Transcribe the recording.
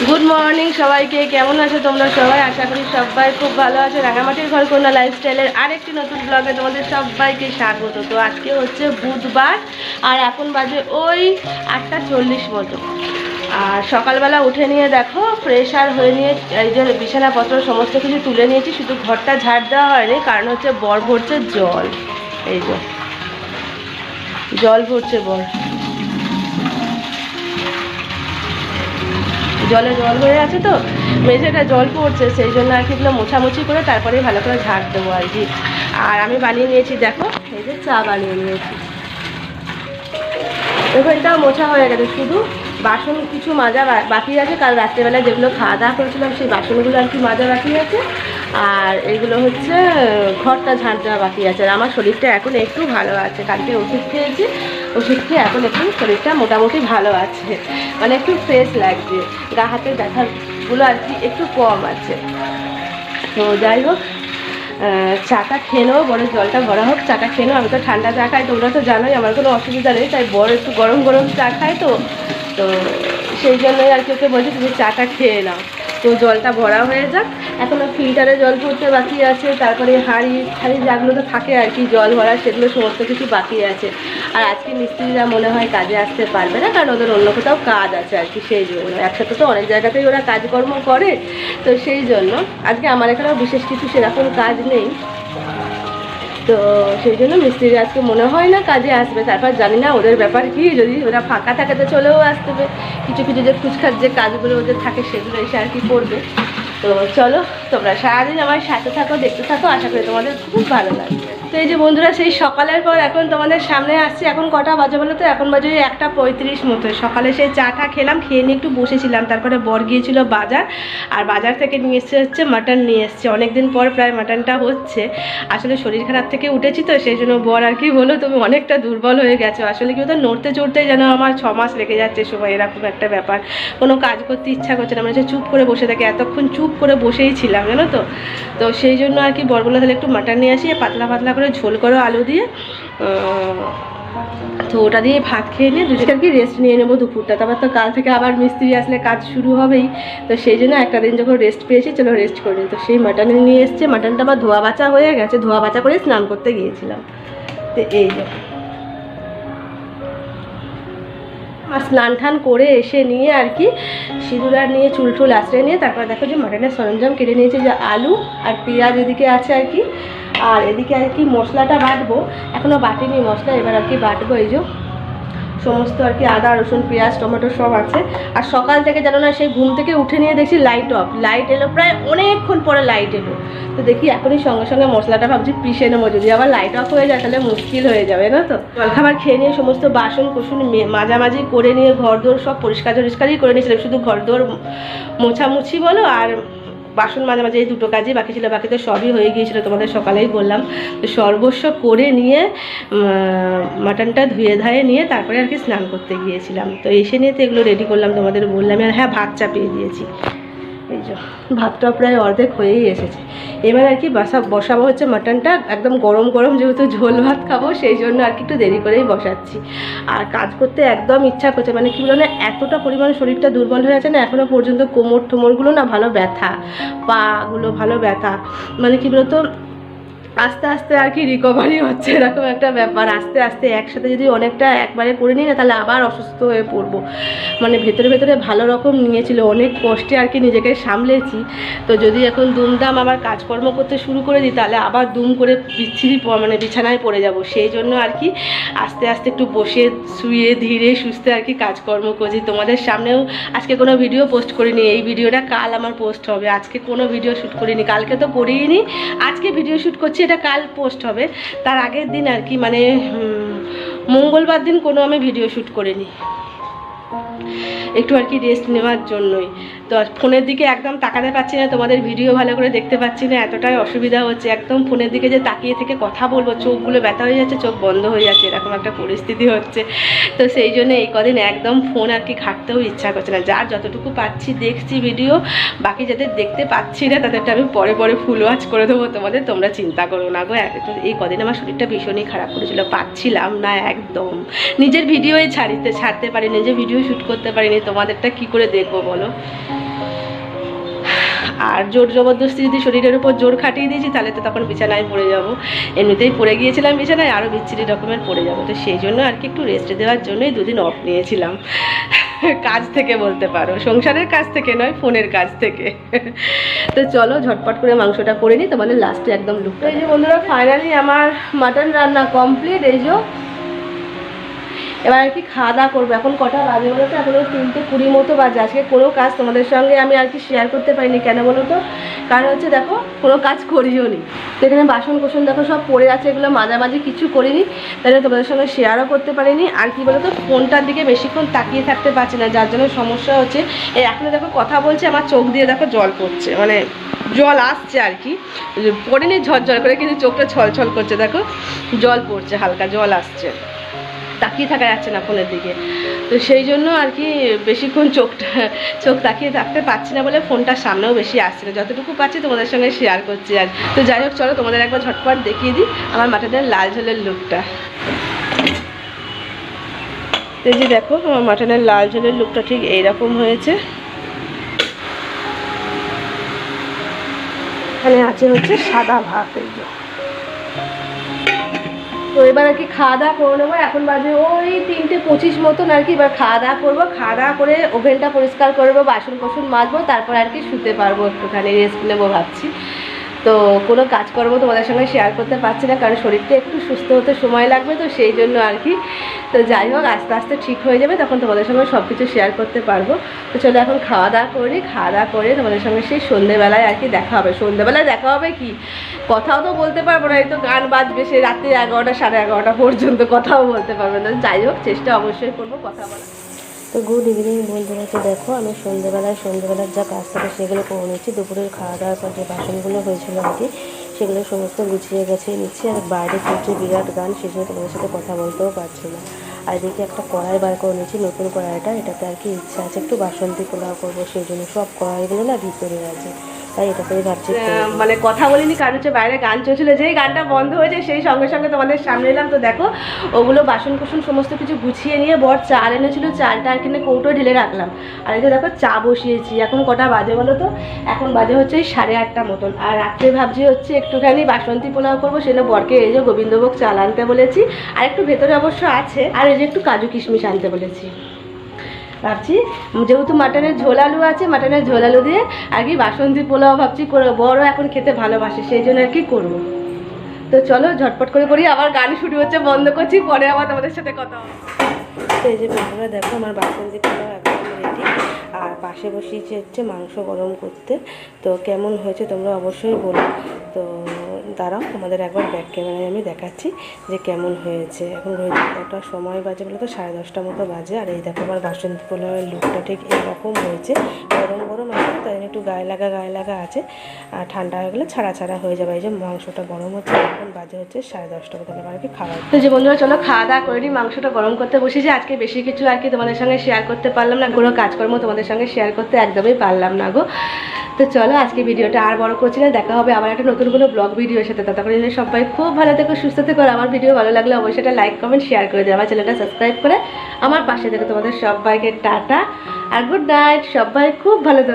Good morning সবাইকে। কেমন আছো তোমরা সবাই? আশা করি সবাই খুব ভালো আছে। রাঙামাটির ঘরকন্যা লাইফস্টাইলের আরেকটি নতুন ব্লগে তোমাদের সবাইকে স্বাগত। তো আজকে হচ্ছে বুধবার আর এখন বাজে ওই 8:40 মতো। আর সকালবেলা উঠে নিয়ে দেখো ফ্রেশ আর হয়ে নিয়ে এই যে বিছানাপত্র সমস্ত কিছু তুলে নিয়েছি, শুধু ঘরটা ঝাড় দেওয়া হয়নি, কারণ হচ্ছে বর ভরছে জল। এই যে জল ভরছে বর, জলে জল হয়ে আছে তো মেঝেটা জল পড়ছে, সেই জন্য আর কি এগুলো মোছামুছি করে তারপরে ভালো করে ঝাড় দেবো আর কি। আর আমি বানিয়ে নিয়েছি দেখো, এই যে চা বানিয়ে নিয়েছি। দেখো এটাও মোছা হয়ে গেছে, শুধু বাসন কিছু মাজা বাকি আছে। কাল রাত্রেবেলা যেগুলো খাওয়া দাওয়া করেছিলাম সেই বাসনগুলো আর কি মাজা বাকি আছে, আর এইগুলো হচ্ছে ঘরটা ঝাঁট দেওয়া বাকি আছে। আর আমার শরীরটা এখন একটু ভালো আছে, কালকে ওষুধ খেয়েছি, ওষুধ খেয়ে এখন একটু শরীরটা মোটামুটি ভালো আছে, মানে একটু ফ্রেশ লাগছে, গা হাতের ব্যথাগুলো আর কি একটু কম আছে। তো যাই হোক, চাটা খেয়ে নেবো, বড় জলটা ভরা হোক, চাটা খেয়ে নেবো। আমি তো ঠান্ডা চা খাই, তোমরা তো জানোই আমার কোনো অসুবিধা নেই, তাই বড় একটু গরম গরম চা খাই, তো সেই জন্যই আর কি ওকে বলছি তুমি চাটা খেয়ে নাও। তো জলটা ভরা হয়ে যাক, এখনও ফিল্টারে জল ভরতে বাকি আছে, তারপরে হাঁড়ি যাগুলো তো থাকে আর কি জল ভরা, সেগুলো সমস্ত কিছু বাকি আছে। আর আজকে মিস্ত্রিরা মনে হয় কাজে আসতে পারবে না, কারণ ওদের অন্য কোথাও কাজ আছে আর কি, সেই জন্য। একসাথে তো অনেক জায়গাতেই ওরা কাজকর্ম করে, তো সেই জন্য আজকে আমার এখানেও বিশেষ কিছু সেরকম কাজ নেই, তো সেই জন্য মিস্ত্রি আজকে মনে হয় না কাজে আসবে। তারপর জানি না ওদের ব্যাপার কি, যদি ওরা ফাঁকা থাকে তো চলেও আসতে হবে, কিছু কিছু যে খুচখাচ যে কাজগুলো ওদের থাকে সেগুলো এসে আর কি করবে। তো চলো তোমরা সারাদিন আমার সাথে থাকো, দেখতে থাকো, আশা করি তোমাদের খুব ভালো লাগবে। তো এই যে বন্ধুরা, সেই সকালের পর এখন তোমাদের সামনে আসছি। এখন কটা বাজে বলো তো? এখন বাজে 1:35 মতো। সকালে সেই চাটা খেলাম, খেয়ে নিয়ে একটু বসেছিলাম, তারপরে বর গিয়েছিল বাজার, আর বাজার থেকে নিয়ে এসছে হচ্ছে মাটন নিয়ে এসছে। অনেকদিন পর প্রায় মাটনটা হচ্ছে। আসলে শরীর খারাপ থেকে উঠেছি তো সেই জন্য বর আর কি বলো তুমি অনেকটা দুর্বল হয়ে গেছো। আসলে কি তো নড়তে চড়তেই যেন আমার 6 মাস লেগে যাচ্ছে সময়, এরকম একটা ব্যাপার। কোনো কাজ করতে ইচ্ছা করছে না, মানে চুপ করে বসে থাকে, এতক্ষণ চুপ করে বসেই ছিলাম জানো তো। তো সেই জন্য আর কি বর বললো তাহলে একটু মাটন নিয়ে আসি, পাতলা পাতলা করে ঝোল করো আলু দিয়ে। তো ওটা দিয়ে ভাত খেয়ে নিয়ে দুজনে আর কি রেস্ট নিয়ে নেবো দুপুরটা। তারপর তো কাল থেকে আবার মিস্ত্রি আসলে কাজ শুরু হবেই, তো সেই জন্য একটা দিন যখন রেস্ট পেয়েছি চলো রেস্ট করি। তো সেই মাটন নিয়ে এসছে, মাটনটা আমার ধোয়া বাছা হয়ে গেছে, ধোয়া বাছা করে স্নান করতে গিয়েছিলাম। তো এই যে স্নান টান করে এসে নিয়ে আর কি সিঁদুর আর নিয়ে চুল টুল আশ্রয় নিয়ে তারপর দেখো যে মাটনের সরঞ্জাম কেটে নিয়েছে, যে আলু আর পেঁয়াজ এদিকে আছে আর কি, আর এদিকে আর কি মশলাটা বাটবো, এখনও বাটিনি মশলা, এবার আর কি বাটবো। এই যে সমস্ত আর কি আদা রসুন পেঁয়াজ টমেটো সব আছে। আর সকাল থেকে জানো না, সেই ঘুম থেকে উঠে নিয়ে দেখছি লাইট অফ, লাইট এলো প্রায় অনেকক্ষণ পরে লাইট এলো। তো দেখি এখনই সঙ্গে সঙ্গে মশলাটা ভাবছি পিষে নেবো, যদি আবার লাইট অফ হয়ে যায় তাহলে মুশকিল হয়ে যাবে না। তো জলখাবার খেয়ে নিয়ে সমস্ত বাসন কুসুন মাঝামাঝি করে নিয়ে ঘর দোর সব পরিষ্কারই করে নিয়েছিলাম, শুধু ঘর দোর মোছামুছি বলো আর বাসন মাঝে মাঝে এই দুটো কাজই বাকি ছিল, বাকি তো সবই হয়ে গিয়েছিল, তোমাদের সকালেই বললাম। তো সর্বস্ব করে নিয়ে মাটনটা ধুয়ে ধায়ে নিয়ে তারপরে আর কি স্নান করতে গিয়েছিলাম। তো এসে নিয়ে তো এগুলো রেডি করলাম, তোমাদের বললাম। আর হ্যাঁ, ভাত চাপিয়ে দিয়েছি, এই যে ভাতটা প্রায় অর্ধেক হয়েই এসেছে। এবার আর কি বসাবো হচ্ছে মাটনটা, একদম গরম গরম, যেহেতু ঝোল ভাত খাবো সেই জন্য আর কি একটু দেরি করেই বসাচ্ছি। আর কাজ করতে একদম ইচ্ছা করছে, মানে কি বলো না, এতটা পরিমাণে শরীরটা দুর্বল হয়ে আছে না, এখনও পর্যন্ত কোমর টোমরগুলো না ভালো ব্যথা, পাগুলো ভালো ব্যথা, মানে কি বলতো আস্তে আস্তে আর কি রিকভারি হচ্ছে, এরকম একটা ব্যাপার। আস্তে আস্তে একসাথে যদি অনেকটা একবারে করে নিই না, তাহলে আবার অসুস্থ হয়ে পড়বো। মানে ভেতরে ভেতরে ভালো রকম নিয়েছিল, অনেক কষ্টে আর কি নিজেকে সামলেছি। তো যদি এখন দুমদাম আবার কাজকর্ম করতে শুরু করে দিই, তাহলে আবার দুম করে বিচ্ছিরি মানে বিছানায় পড়ে যাব। সেই জন্য আর কি আস্তে আস্তে একটু বসে শুয়ে ধীরে সুস্থে আর কি কাজকর্ম করছি। তোমাদের সামনেও আজকে কোনো ভিডিও পোস্ট করিনি, এই ভিডিওটা কাল আমার পোস্ট হবে। আজকে কোনো ভিডিও শ্যুট করিনি, কালকে তো করিনি, আজকে ভিডিও শ্যুট করছি, এটা কাল পোস্ট হবে। তার আগের দিন আর কি মানে মঙ্গলবার দিন কোনো আমি ভিডিও শ্যুট করিনি, একটু আর কি রেস্ট নেওয়ার জন্যই। তো ফোনের দিকে একদম তাকাতে পারছি না, তোমাদের ভিডিও ভালো করে দেখতে পাচ্ছি না, এতটাই অসুবিধা হচ্ছে। একদম ফোনের দিকে যে তাকিয়ে থেকে কথা বলবো, চোখগুলো ব্যথা হয়ে যাচ্ছে, চোখ বন্ধ হয়ে যাচ্ছে, এরকম একটা পরিস্থিতি হচ্ছে। তো সেই জন্য এই কদিন একদম ফোন আর কি ঘাঁটতেও ইচ্ছা করছে না। যার যতটুকু পাচ্ছি দেখছি ভিডিও, বাকি যাদের দেখতে পাচ্ছি না তাদেরটা আমি পরে পরে ফুল ওয়াচ করে দেবো তোমাদের, তোমরা চিন্তা করো না গো। এই কদিন আমার শরীরটা ভীষণই খারাপ করেছিল, পাচ্ছিলাম না একদম, নিজের ভিডিওই ছাড়তে পারিনি, নিজে ভিডিও শ্যুট করতে পারিনি, তোমাদেরটা কি করে দেখবো বলো। আর জোর জবরদস্তি যদি শরীরের উপর জোর খাটিয়ে দিয়েছি তাহলে তো তখন বিছানায় পড়ে যাব। এমনিতেই পড়ে গিয়েছিলাম বিছানায়, আরও বিচ্ছিরি রকমের পড়ে যাবো। তো সেই জন্য আর কি একটু রেস্ট দেওয়ার জন্যই দুদিন অফ নিয়েছিলাম কাজ থেকে, বলতে পারো সংসারের কাজ থেকে নয়, ফোনের কাজ থেকে। তো চলো ঝটপট করে মাংসটা করে নিই, তোমাদের লাস্টে একদম লুকটা। এই যে বন্ধুরা ফাইনালি আমার মাটন রান্না কমপ্লিট। এই যে এবার আর কি খাওয়া দাওয়া করবো। এখন কটা বাজে বলো তো? এখন 3:20 মতো বাজে। আজকে কোনো কাজ তোমাদের সঙ্গে আমি আর কি শেয়ার করতে পারিনি। কেন বলো তো? কারণ হচ্ছে দেখো কোনো কাজ করিও নি। তো এখানে বাসন কোসন দেখো সব পড়ে আছে, এগুলো মাঝামাঝি কিছু করিনি, তাই তোমাদের সঙ্গে শেয়ারও করতে পারিনি। আর কি বলো তো, ফোনটার দিকে বেশিক্ষণ তাকিয়ে থাকতে পারছি না, যার জন্য সমস্যা হচ্ছে। এই এখন দেখো কথা বলছে, আমার চোখ দিয়ে দেখো জল পড়ছে, মানে জল আসছে আর কি, পড়েনি ঝরঝর করে, কিন্তু চোখটা ছলছল করছে, দেখো জল পড়ছে, হালকা জল আসছে, তাকিয়ে থাকা যাচ্ছে না ফোনের দিকে। তো সেই জন্য আর কি বেশিক্ষণ চোখ তাকিয়ে থাকতে পারছি না বলে ফোনটার সামনেও বেশি আসছে না। যতটুকু পাচ্ছি তোমাদের সঙ্গে শেয়ার করছি। আর তো যাই হোক, চলো তোমাদের একবার ঝটপট দেখিয়ে দিই আমার মাটনের লাল ঝোলের লুকটা। এই যে দেখো আমার মাটনের লাল ঝোলের লুকটা ঠিক এইরকম হয়েছে। এখানে আছে হচ্ছে সাদা ভাত। এই যে তো এবার আর কি খাওয়া দাওয়া করে নেবো। এখন বাজে ওই 3:25 মতন আর কি। এবার খাওয়া দাওয়া করবো, খাওয়া দাওয়া করে ওভেনটা পরিষ্কার করবো, বাসন কোসন মাজবো, তারপর আর কি শুতে পারবো, একটুখানি রেস্ট নেবো ভাবছি। তো কোনো কাজ করবো তোমাদের সঙ্গে শেয়ার করতে পারছি না, কারণ শরীরটা একটু সুস্থ হতে সময় লাগবে, তো সেই জন্য আর কি। তো যাই হোক, আস্তে আস্তে ঠিক হয়ে যাবে, তখন তোমাদের সঙ্গে সব কিছু শেয়ার করতে পারবো। তো চলো এখন খাওয়া দাওয়া করি, খাওয়া দাওয়া করে তোমাদের সঙ্গে সেই সন্ধ্যেবেলায় আর কি দেখা হবে। সন্ধ্যেবেলায় দেখা হবে কি, কথাও তো বলতে পারবো না, এই তো গান বাজবে সেই রাত্রি 11টা 11:30 পর্যন্ত, কথাও বলতে পারবো না। যাই হোক, চেষ্টা অবশ্যই করবো কথা বলা। তো গুড ইভিনিং বন্ধুরা। তো দেখো আমি সন্ধ্যেবেলার যা কাজ থাকে সেগুলো করে নিচ্ছি। দুপুরের খাওয়া দাওয়ার পর যে বাসনগুলো হয়েছিল আর কি, সেগুলো সমস্ত গুছিয়ে গেছে নিচ্ছি। আর বাইরে চলছে বিরাট গান, সেই জন্য তোমাদের সাথে কথা বলতেও পারছি না। আর এদিকে একটা কড়াই বার করে নিচ্ছি, নতুন কড়াইটা, এটাতে আর কি ইচ্ছা আছে একটু বাসন্তী পোলাও করবো, সেই জন্য সব কড়াইগুলো না ভিতরে আছে, তাই এটা করে ভাবছি। মানে কথা বলিনি, কারণ হচ্ছে বাইরে গান চলছিল, যেই গানটা বন্ধ হয়েছে সেই সঙ্গে সঙ্গে তোমাদের সামনে এলাম। তো দেখো ওগুলো বাসন কুসন সমস্ত কিছু গুছিয়ে নিয়ে বর চাল এনেছিল, চালটা আর কিনে কৌটো ঢেলে রাখলাম। আর এই যে দেখো চা বসিয়েছি। এখন কটা বাজে বলো তো? এখন বাজে হচ্ছে 8:30 মতন। আর রাত্রে ভাবছি হচ্ছে একটুখানি বাসন্তী পোলাও করবো, সেটা বরকে এই যে গোবিন্দভোগ চাল আনতে বলেছি, আর একটু ভেতরে অবশ্য আছে, আর এই যে একটু কাজু কিশমিশ আনতে বলেছি। ভাবছি যেহেতু মাটনের ঝোল আলু আছে, মাটনের ঝোল আলু দিয়ে আর কি বাসন্তী পোলাও ভাবছি করবো। বড় এখন খেতে ভালোবাসে, সেই জন্য আর কি করবো। তো চলো ঝটপট করে করি। আবার গান শুরু হচ্ছে, বন্ধ করছি, পরে আবার তোমাদের সাথে কথা হবে। তো এই যে বন্ধুরা দেখো আমার বাসন্তী পোলাও একদম রেডি। আর পাশে বসিয়েছি হচ্ছে মাংস গরম করতে। তো কেমন হয়েছে তোমরা অবশ্যই বলো। তো দাঁড়াও তোমাদের একবার ব্যাক ক্যামেরায় আমি দেখাচ্ছি যে কেমন হয়েছে। এখন কটা সময় বাজে বলে তো 10:30 মতো বাজে। আর এই দেখো আমার বাসন্তী পোলাওয়ের লুকটা ঠিক এরকম হয়েছে। গরম গরম আছে, তাই একটু গায়ে লাগা আছে, আর ঠান্ডা হয়ে গেলে ছাড়া হয়ে যাবে। এই যে মাংসটা গরম হচ্ছে, এখন বাজে হচ্ছে 10:30 মতো আর কি খাওয়া। তো যে বন্ধুরা চলো খাওয়া দাওয়া করে নিই। মাংসটা গরম করতে বসেছি। আজকে বেশি কিছু আর কি তোমাদের সঙ্গে শেয়ার করতে পারলাম না, কোনো কাজকর্ম তোমাদের সঙ্গে শেয়ার করতে একদমই পারলাম না গো। তো চলো আজকে ভিডিওটা আর বড় করছি না, দেখা হবে আবার একটা নতুন কোনো ব্লগ ভিডিওর সাথে। ততক্ষণ সবাই খুব ভালো থেকো, সুস্থ থেকো। আমার ভিডিও ভালো লাগলে অবশ্যই একটা লাইক কমেন্ট শেয়ার করে দেবে, আমার চ্যানেলটা সাবস্ক্রাইব করে আমার পাশে থেকে। তোমাদের সবাইকে টাটা আর গুড নাইট, সবাই খুব ভালো থেকো।